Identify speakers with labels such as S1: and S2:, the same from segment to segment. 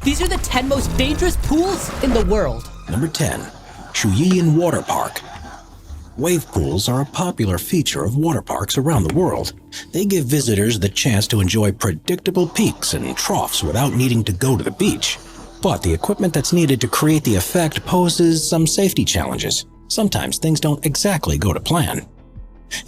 S1: These are the 10 most dangerous pools in the world.
S2: Number 10. Shuan Water Park. Wave pools are a popular feature of water parks around the world. They give visitors the chance to enjoy predictable peaks and troughs without needing to go to the beach. But the equipment that's needed to create the effect poses some safety challenges. Sometimes things don't exactly go to plan.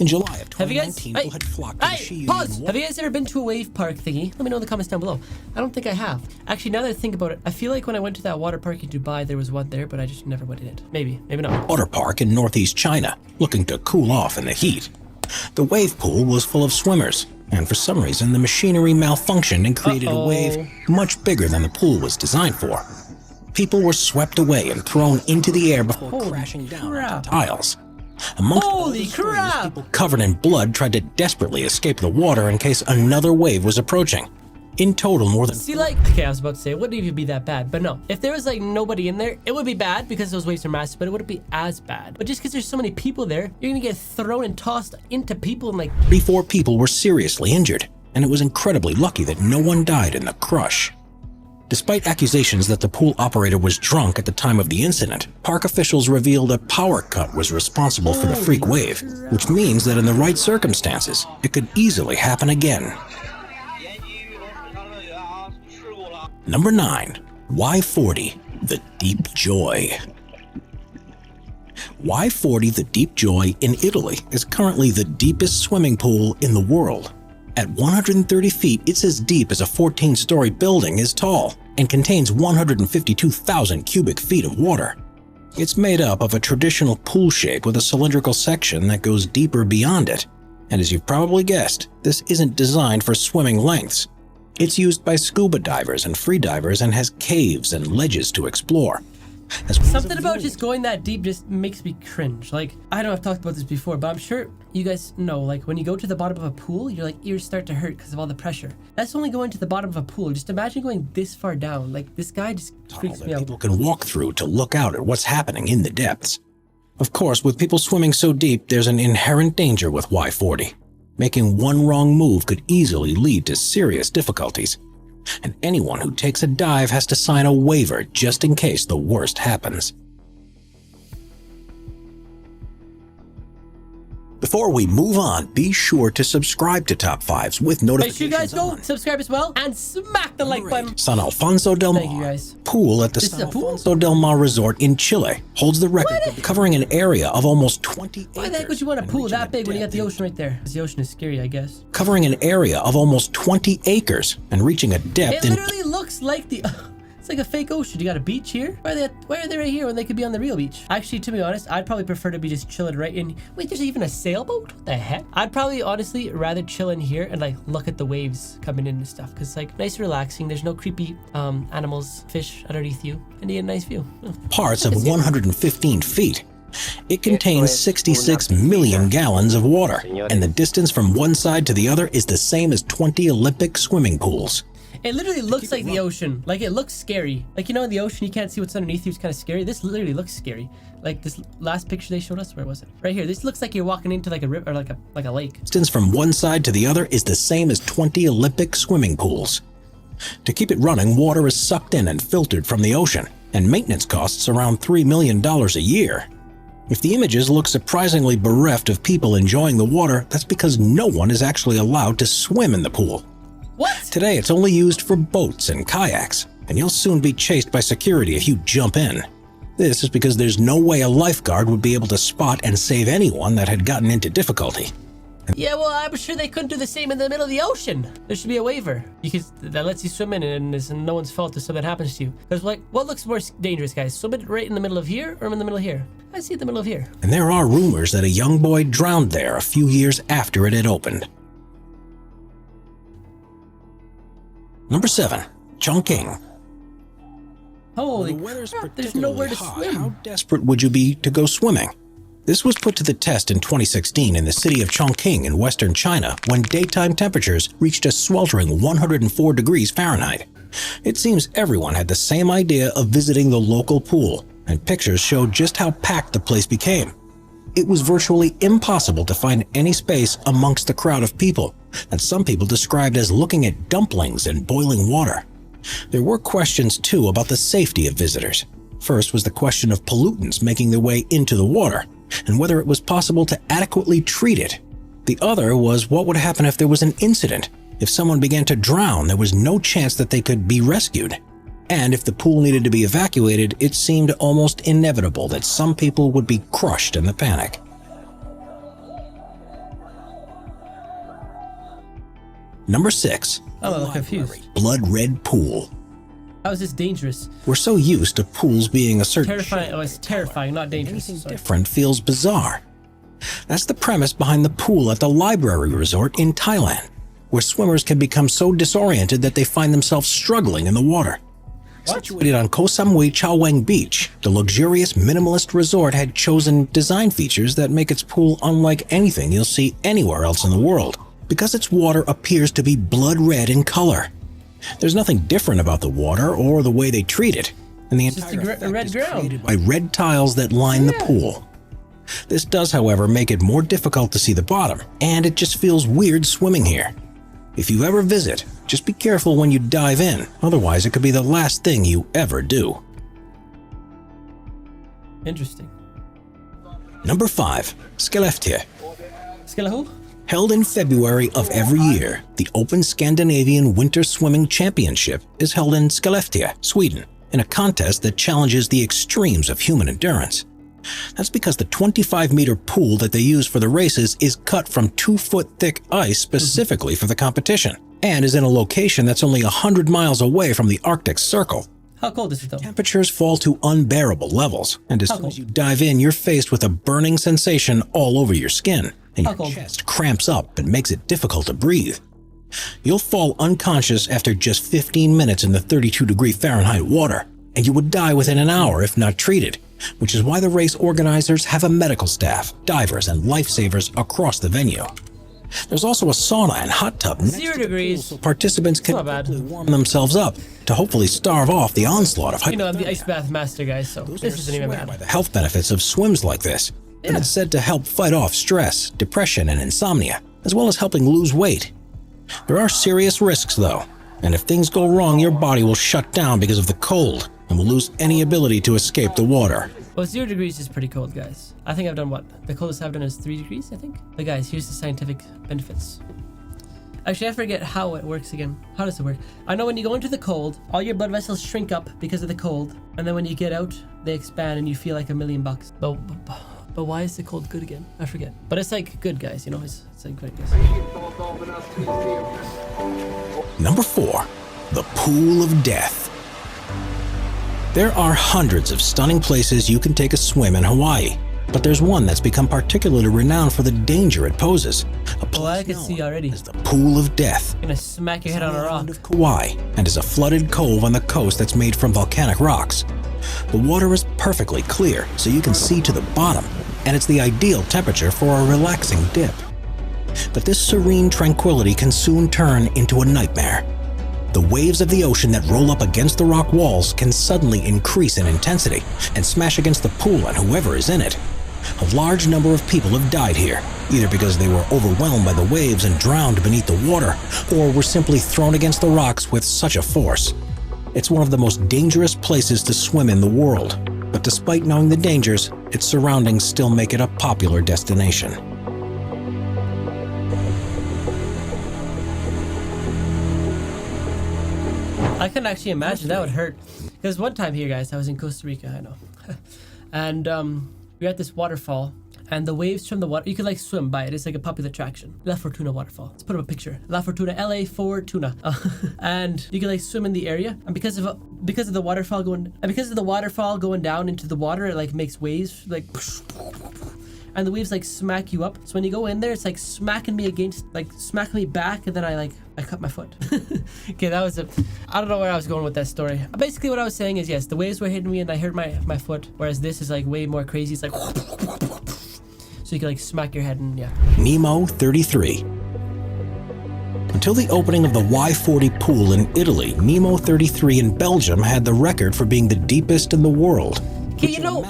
S2: In July of 2019, people had flocked to the Shuan
S1: pause! Have you guys ever been to a wave park thingy? Let me know in the comments down below. I don't think I have. Actually, now that I think about it, I feel like when I went to that water park in Dubai, there was one there, but I just never went in it. Maybe not.
S2: Water park in northeast China, looking to cool off in the heat. The wave pool was full of swimmers, and for some reason, the machinery malfunctioned and created a wave much bigger than the pool was designed for. People were swept away and thrown into the air before crashing down onto tiles.
S1: Holy crap!
S2: People covered in blood tried to desperately escape the water in case another wave was approaching. In total, more than...
S1: Okay, I was about to say, it wouldn't even be that bad, but no. If there was nobody in there, it would be bad because those waves are massive, but it wouldn't be as bad. But just because there's so many people there, you're gonna get thrown and tossed into people and
S2: 34 people were seriously injured, and it was incredibly lucky that no one died in the crush. Despite accusations that the pool operator was drunk at the time of the incident, park officials revealed a power cut was responsible for the freak wave, which means that in the right circumstances, it could easily happen again. Number 9. Y40 The Deep Joy. Y40 The Deep Joy in Italy is currently the deepest swimming pool in the world. At 130 feet, it's as deep as a 14-story building is tall and contains 152,000 cubic feet of water. It's made up of a traditional pool shape with a cylindrical section that goes deeper beyond it. And as you've probably guessed, this isn't designed for swimming lengths. It's used by scuba divers and free divers and has caves and ledges to explore.
S1: Something about just going that deep just makes me cringe. I know I've talked about this before, but I'm sure you guys know, when you go to the bottom of a pool, your ears start to hurt because of all the pressure. That's only going to the bottom of a pool. Just imagine going this far down. This guy just freaks me out.
S2: People can walk through to look out at what's happening in the depths. Of course, with people swimming so deep, there's an inherent danger with Y40. Making one wrong move could easily lead to serious difficulties. And anyone who takes a dive has to sign a waiver just in case the worst happens. Before we move on, be sure to subscribe to Top 5s with notifications
S1: Make sure you guys go subscribe as well and smack the like button.
S2: San Alfonso Delmar
S1: Thank you guys.
S2: Pool at the San Alfonso Delmar Resort in Chile holds the record, covering an area of almost 20 acres.
S1: Why the heck would you want a pool that big when you got the ocean right there? Because the ocean is scary, I guess.
S2: Covering an area of almost 20 acres and reaching a depth
S1: It literally looks like the... It's like a fake ocean. You got a beach here? Why are they right here when they could be on the real beach? Actually, to be honest, I'd probably prefer to be just chilling right in... Wait, there's even a sailboat? What the heck? I'd probably honestly rather chill in here and look at the waves coming in and stuff. Because nice and relaxing. There's no creepy animals, fish underneath you. And you get a nice view.
S2: Parts of 115 feet. It contains 66 million gallons of water. And the distance from one side to the other is the same as 20 Olympic swimming pools.
S1: It literally looks like the ocean. It looks scary. In the ocean, you can't see what's underneath you. It's kind of scary. This literally looks scary. This last picture they showed us, where was it? Right here. This looks like you're walking into a river or like a lake.
S2: Distance from one side to the other is the same as 20 Olympic swimming pools. To keep it running, water is sucked in and filtered from the ocean, and maintenance costs around $3 million a year. If the images look surprisingly bereft of people enjoying the water, that's because no one is actually allowed to swim in the pool.
S1: What?
S2: Today, it's only used for boats and kayaks, and you'll soon be chased by security if you jump in. This is because there's no way a lifeguard would be able to spot and save anyone that had gotten into difficulty.
S1: Yeah, well, I'm sure they couldn't do the same in the middle of the ocean. There should be a waiver that lets you swim in, and it's no one's fault if something happens to you. Because what looks more dangerous, guys? Swim it right in the middle of here or in the middle of here? I see it in the middle of here.
S2: And there are rumors that a young boy drowned there a few years after it had opened. Number 7. Chong King.
S1: Holy crap, there's nowhere to swim.
S2: How desperate would you be to go swimming? This was put to the test in 2016 in the city of Chong King in western China when daytime temperatures reached a sweltering 104 degrees Fahrenheit. It seems everyone had the same idea of visiting the local pool, and pictures showed just how packed the place became. It was virtually impossible to find any space amongst the crowd of people that some people described as looking at dumplings in boiling water. There were questions too about the safety of visitors. First was the question of pollutants making their way into the water, and whether it was possible to adequately treat it. The other was what would happen if there was an incident. If someone began to drown, there was no chance that they could be rescued. And if the pool needed to be evacuated, it seemed almost inevitable that some people would be crushed in the panic. Number 6.
S1: I'm a little confused.
S2: Blood red pool.
S1: How is this dangerous?
S2: We're so used to pools being a certain
S1: Terrifying. Oh, it's terrifying, not dangerous.
S2: Anything different feels bizarre. That's the premise behind the pool at the Library Resort in Thailand, where swimmers can become so disoriented that they find themselves struggling in the water.
S1: What?
S2: Situated on Koh Samui Chao Wang Beach, the luxurious minimalist resort had chosen design features that make its pool unlike anything you'll see anywhere else in the world, because its water appears to be blood red in color. There's nothing different about the water or the way they treat it, and the entire effect
S1: red
S2: is
S1: ground.
S2: created by red tiles that line the pool. This does, however, make it more difficult to see the bottom, and it just feels weird swimming here. If you ever visit, just be careful when you dive in, otherwise it could be the last thing you ever do.
S1: Interesting.
S2: Number 5. Skellefteå.
S1: Skellefteå?
S2: Held in February of every year, the Open Scandinavian Winter Swimming Championship is held in Skellefteå, Sweden, in a contest that challenges the extremes of human endurance. That's because the 25-meter pool that they use for the races is cut from 2-foot-thick ice specifically for the competition, and is in a location that's only 100 miles away from the Arctic Circle.
S1: How cold is it though?
S2: Temperatures fall to unbearable levels, and as soon as you dive in, you're faced with a burning sensation all over your skin, and your chest cramps up and makes it difficult to breathe. You'll fall unconscious after just 15 minutes in the 32-degree Fahrenheit water, and you would die within an hour if not treated, which is why the race organizers have a medical staff, divers, and lifesavers across the venue. There's also a sauna and hot tub next
S1: 0
S2: to the
S1: degrees.
S2: pool, so participants can quickly warm themselves up to hopefully starve off the onslaught of hypothermia.
S1: You know, I'm the ice bath master, guys, so this isn't even
S2: Swear by
S1: bad.
S2: the health benefits of swims like this, and it's said to help fight off stress, depression, and insomnia, as well as helping lose weight. There are serious risks, though, and if things go wrong, your body will shut down because of the cold and will lose any ability to escape the water.
S1: Well, 0 degrees is pretty cold, guys. I think I've done what? The coldest I've done is 3 degrees, I think. But guys, here's the scientific benefits. Actually, I forget how it works again. How does it work? I know when you go into the cold, all your blood vessels shrink up because of the cold. And then when you get out, they expand and you feel like $1,000,000. But why is the cold good again? I forget. But it's like good, guys. You know, it's like great, guys.
S2: Number 4. The Pool of Death. There are hundreds of stunning places you can take a swim in Hawaii, but there's one that's become particularly renowned for the danger it poses. A place
S1: I can see already.
S2: is the Pool of Death.
S1: You're gonna smack your head on a rock.
S2: Of Kauai, and is a flooded cove on the coast that's made from volcanic rocks. The water is perfectly clear, so you can see to the bottom, and it's the ideal temperature for a relaxing dip. But this serene tranquility can soon turn into a nightmare. The waves of the ocean that roll up against the rock walls can suddenly increase in intensity and smash against the pool and whoever is in it. A large number of people have died here, either because they were overwhelmed by the waves and drowned beneath the water, or were simply thrown against the rocks with such a force. It's one of the most dangerous places to swim in the world, but despite knowing the dangers, its surroundings still make it a popular destination.
S1: I can actually imagine that would hurt. Because one time here, guys, I was in Costa Rica, I know. And we were at this waterfall, and the waves from the water, you could like swim by it. It's like a popular attraction. La Fortuna waterfall. Let's put up a picture. La Fortuna, LA Fortuna. And you can like swim in the area, and because of the waterfall going down into the water, it like makes waves like, and the waves like smack you up. So when you go in there, it's like smacking me back, and then I cut my foot. Okay, that was I don't know where I was going with that story. Basically what I was saying is, yes, the waves were hitting me and I hurt my foot, whereas this is like way more crazy. It's like, so you can like smack your head and yeah.
S2: Nemo 33. Until the opening of the Y40 pool in Italy, Nemo 33 in Belgium had the record for being the deepest in the world.
S1: Okay, you know,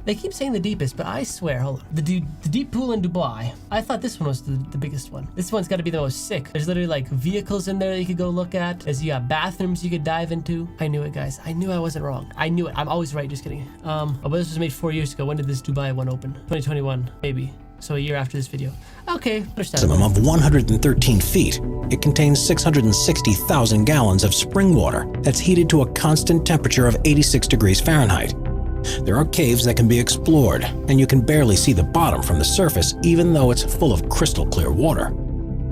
S1: They keep saying the deepest, but I swear, hold on. The deep pool in Dubai. I thought this one was the biggest one. This one's got to be the most sick. There's literally like vehicles in there that you could go look at. There's, you got bathrooms you could dive into. I knew it, guys. I knew I wasn't wrong. I knew it. I'm always right. Just kidding. Oh, but this was made 4 years ago. When did this Dubai one open? 2021, maybe. So a year after this video. Okay, understandable.
S2: Maximum of 113 feet. It contains 660,000 gallons of spring water that's heated to a constant temperature of 86 degrees Fahrenheit. There are caves that can be explored, and you can barely see the bottom from the surface, even though it's full of crystal clear water.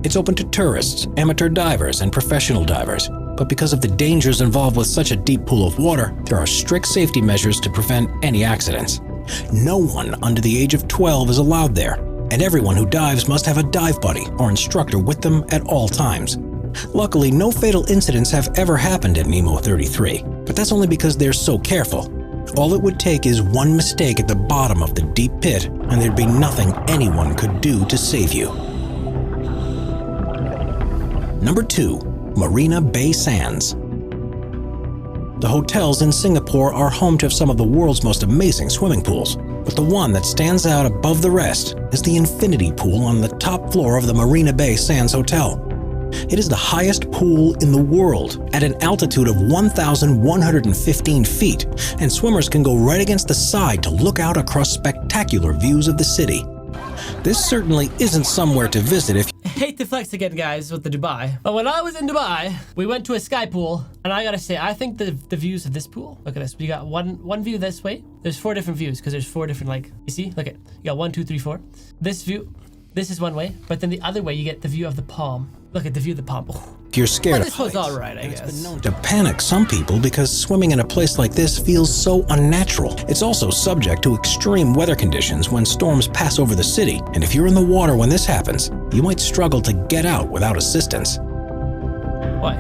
S2: It's open to tourists, amateur divers, and professional divers. But because of the dangers involved with such a deep pool of water, there are strict safety measures to prevent any accidents. No one under the age of 12 is allowed there, and everyone who dives must have a dive buddy or instructor with them at all times. Luckily, no fatal incidents have ever happened at Nemo 33, but that's only because they're so careful. All it would take is one mistake at the bottom of the deep pit, and there'd be nothing anyone could do to save you. Number 2. Marina Bay Sands. The hotels in Singapore are home to some of the world's most amazing swimming pools, but the one that stands out above the rest is the infinity pool on the top floor of the Marina Bay Sands Hotel. It is the highest pool in the world at an altitude of 1,115 feet, and swimmers can go right against the side to look out across spectacular views of the city. This certainly isn't somewhere to visit if
S1: I hate to flex again, guys, with the Dubai. But when I was in Dubai, we went to a sky pool, and I gotta say, I think the views of this pool, look at this. We got one view this way. There's 4 different views, because there's 4 different, like, you see? Look at, you got 1, 2, 3, 4. This view, this is one way, but then the other way, you get the view of the palm. Look at the view of the palm. Oh.
S2: you're scared
S1: But
S2: of
S1: this was
S2: heights.
S1: all right, I guess.
S2: It's been known to panic some people because swimming in a place like this feels so unnatural. It's also subject to extreme weather conditions when storms pass over the city, and if you're in the water when this happens, you might struggle to get out without assistance.
S1: Why?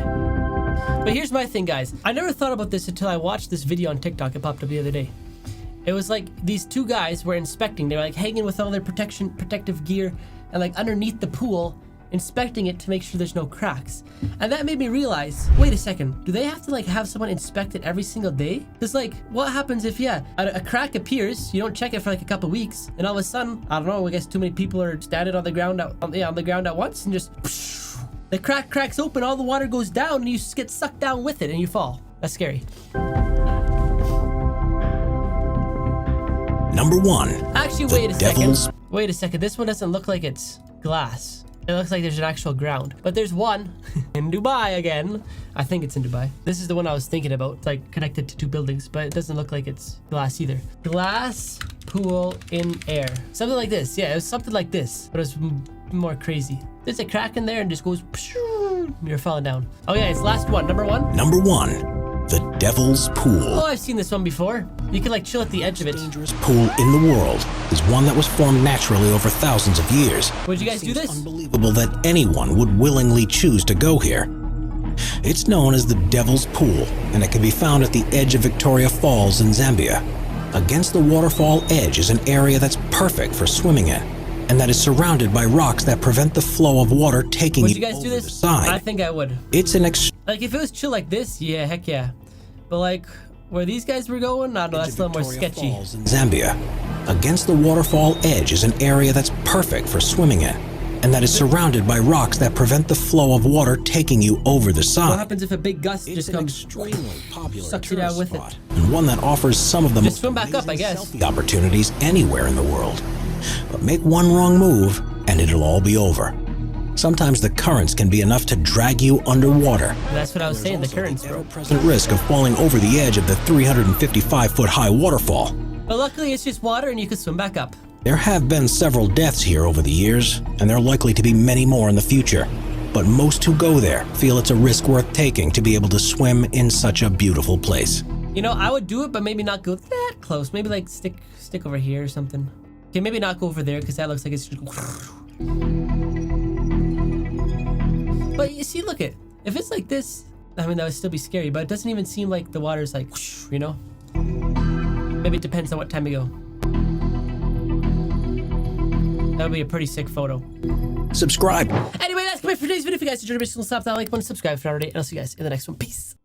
S1: But here's my thing, guys. I never thought about this until I watched this video on TikTok. It popped up the other day. It was like these 2 guys were inspecting. They were like hanging with all their protective gear and like underneath the pool, inspecting it to make sure there's no cracks. And that made me realize, wait a second, do they have to like have someone inspect it every single day? Because like, what happens if, a crack appears, you don't check it for like a couple weeks, and all of a sudden, I don't know, I guess too many people are standing on the ground at once, and just the crack cracks open, all the water goes down, and you just get sucked down with it, and you fall. That's scary.
S2: Number 1.
S1: Actually, wait a second. This one doesn't look like it's glass. It looks like there's an actual ground. But there's one in Dubai again. I think it's in Dubai. This is the one I was thinking about. It's like connected to 2 buildings, but it doesn't look like it's glass either. Glass pool in air. Something like this. Yeah, it was something like this, but it was more crazy. There's a crack in there and just goes, you're falling down. Oh yeah, it's last one. Number 1.
S2: Number 1. The Devil's Pool.
S1: Oh, I've seen this one before. You can like chill at the edge of it.
S2: The most dangerous pool in the world is one that was formed naturally over thousands of years.
S1: Would you guys do this?
S2: It's unbelievable that anyone would willingly choose to go here. It's known as the Devil's Pool, and it can be found at the edge of Victoria Falls in Zambia. Against the waterfall edge is an area that's perfect for swimming in, and that is surrounded by rocks that prevent the flow of water taking
S1: Would
S2: you
S1: you guys
S2: over
S1: do
S2: the
S1: this?
S2: side.
S1: I think I would.
S2: It's an
S1: Like if it was chill like this, yeah, heck yeah. But like where these guys were going, I don't know, that's a little more sketchy.
S2: Falls in Zambia. Against the waterfall edge is an area that's perfect for swimming in, and that is surrounded by rocks that prevent the flow of water taking you over the side.
S1: What happens if a big gust
S2: It's
S1: just
S2: an
S1: comes,
S2: extremely popular
S1: sucks you down
S2: tourist
S1: with
S2: spot,
S1: it?
S2: and one that offers some of the
S1: Just
S2: most
S1: swim back up, I
S2: amazing
S1: guess.
S2: selfie opportunities anywhere in the world. But make one wrong move, and it'll all be over. Sometimes the currents can be enough to drag you underwater.
S1: That's what I was saying, the currents, bro.
S2: Ever-present risk of falling over the edge of the 355-foot high waterfall.
S1: But luckily it's just water and you can swim back up.
S2: There have been several deaths here over the years, and there are likely to be many more in the future. But most who go there feel it's a risk worth taking to be able to swim in such a beautiful place.
S1: You know, I would do it, but maybe not go that close. Maybe like stick over here or something. Okay, maybe not go over there because that looks like it's just... But you see, look if it's like this, I mean, that would still be scary, but it doesn't even seem like the water's like, you know? Maybe it depends on what time you go. That would be a pretty sick photo.
S2: Subscribe.
S1: Anyway, that's it for today's video. If you guys enjoyed the video, stop that like button, subscribe if you're not already, and I'll see you guys in the next one. Peace.